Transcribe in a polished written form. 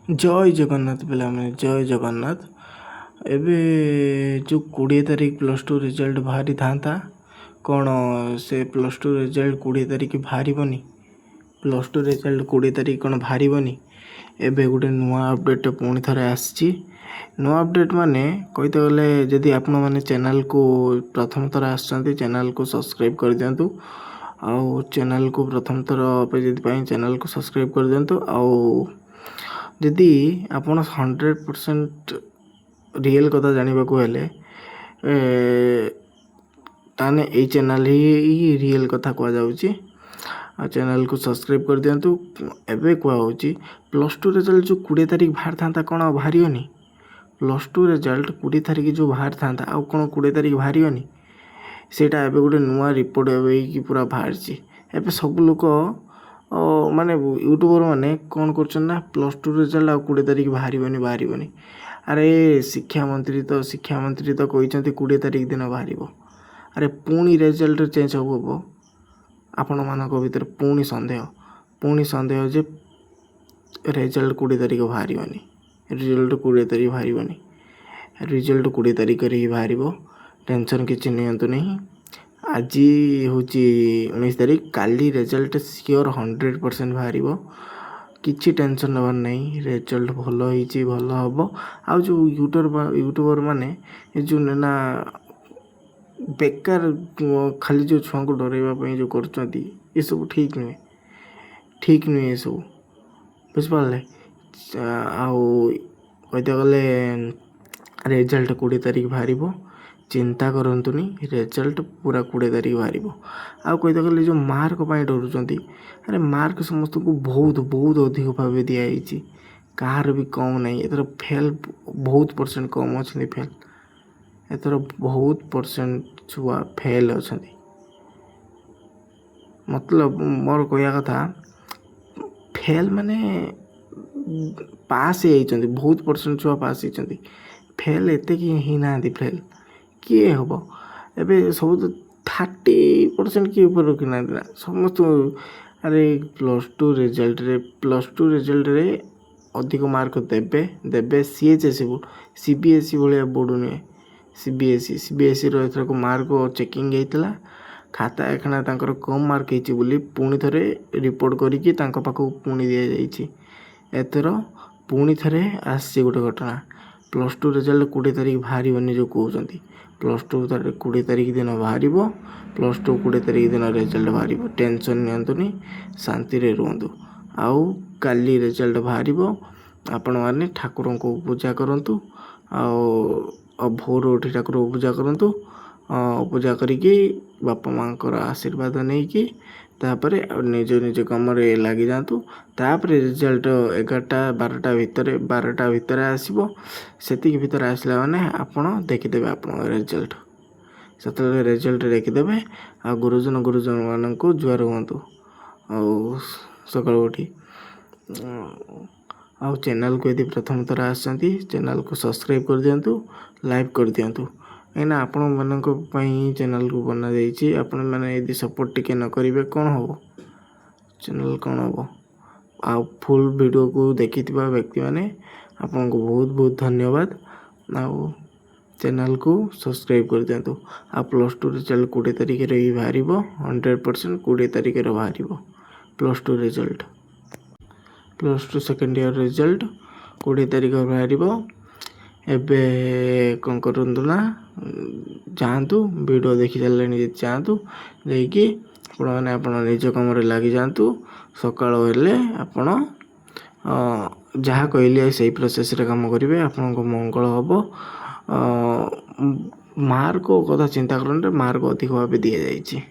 जय जगन्नाथ पे जय जगन्नाथ। एबे जो 20 तारीख प्लस टू रिजल्ट बाहरी था कौन से प्लस टू रिजल्ट 20 तारीख बाहरनी प्लस टू रिजल्ट 20 तारीख कौन बाहरनी। एबे गोटे नुआ अपडेट पुणी थे आसी नुआ अपडेट माने कहते गले जदि आपण मैंने चैनल को प्रथम थर आसछंती चैनल को सब्सक्राइब कर दियंतु आउ चैनल को प्रथम थर पे जदि चैनल को सब्सक्राइब कर दियंतु आउ जदि आपण 100% रियल कथा जानिबा को हेले ताने ए चैनल ही रियल कथा कह जाउची। चैनल को सब्सक्राइब कर दियंतु। एबे कह होची प्लस टू रिजल्ट जो 20 तारीख बाहर था कौन बाहरियोनी प्लस टू रिजल्ट 20 तारीख जो बाहर था आउ कौन 20 तारीख बाहरियोनी सेटा एबे गोटे नुआ रिपोर्ट एबे कि पूरा बाहरची। एबे सब लोग माने यूट्यूबर माने कौन कर प्लस टू रिजल्ट आउ 20 तारीख बाहरनी। अरे शिक्षा मंत्री तो कहते 20 तारीख दिन बाहर। अरे पुणी रिजल्ट चेंज हम आपण मान भर पुणी सन्देह जे रिजल्ट 20 तारीख बाहरनी रिजल्ट 20 तारीख बाहरनी रिजल्ट 20 तारीख बाहर। टेंशन किसी नियंतु नहीं। आज हूँ 19 तारीख काली रिजल्ट सियोर 100% बाहर। किसी टेंशन नबार नहीं रिजल्ट भल भल हम। आ जो यूट्यूबर माने जो ना बेकार खाली जो छुआ को डरवाई जो कर सब ठीक नुहे ये सब बुझिपारे। कहते गले रिजल्ट 20 तारीख बाहर। चिंता करंतुनी रिजल्ट पूरा 20 तारीख बाहर। आउ कहते गले जो मार्क डरुंच अरे मार्क समस्त को बहुत बहुत अधिक भाव दिखाई कहार भी कम नहीं। एथर फेल बहुत परसेंट कम अच्छे फेल एथर बहुत परसेंट छुआ फेल अच्छा। मतलब मोर कहया कथा फेल माने पास ही बहुत परसेंट छुआ पास ही फेल एत कि ना फेल किए हम एबे सब 30% किए ऊपर रखना समस्त। अरे प्लस टू रिजल्ट रे अधिक मार्क देबे सीएचएसई बोर्ड सीबीएसई भाया बोर्ड नुहे सीबीएसई एथर को मार्क चेकिंग होता खाता एखना तांकर कम मार्क होती पुणी थे रिपोर्ट करिकी तांको पाखु पुणी दि जाइए। एथर पुणी थे आसी गोटे घटना प्लस टू रिजल्ट 20 तारीख बाहर जो कहते प्लस टू 20 तारीख दिन बाहर प्लस टू 20 तारीख दिन रिजल्ट बाहर। टेंशन नियंतुनी शांति रे रुहतु। आउ काली रिजल्ट बाहर आपण मैंने ठाकुर को पूजा करंतु आउ भोर उठी ठाकुर को पूजा करंतु पूजा करिकी बापा माँ को आशीर्वाद नहीं कि तापर निज निज कम लगी जातु। तापर रिजल्ट 11-12 भितर आसो से भितर आसला माने आपण देखीदे आप रिजल्ट से रिजल्ट देखीदे। आ गुरुजन मान को जुआर हूँ सका उठी आउ चैनल को यदि प्रथम थर आसती चैनल को सब्सक्राइब कर दिंतु लाइक कर दिंतु कहीं आपण मान चैनल को बना जाइए। आपण मैंने यदि सपोर्ट टिके न करेंगे कौन हम चैनल कौन हम। आ फुल वीडियो को देखि व्यक्ति मैंने आपन को बहुत बहुत धन्यवाद। आउ चैनल को सब्सक्राइब कर दिंतु। आ प्लस टू रिजल्ट 20 तारीख ही बाहर 100% 20 तारीख बाहर plus two result plus two second year result 20 तारीख बाहर। एबे कौन करूँ ना जातु वीडियो देखी सारे जातु देखिए मैंने आप निज कम लगी जातु सकाल हेले आपण जहाँ कहली से प्रोसेस रे काम करेंगे आपण को मंगल हम। मार्क कथा चिंता करते मार्क अधिक भाव दि जाइए।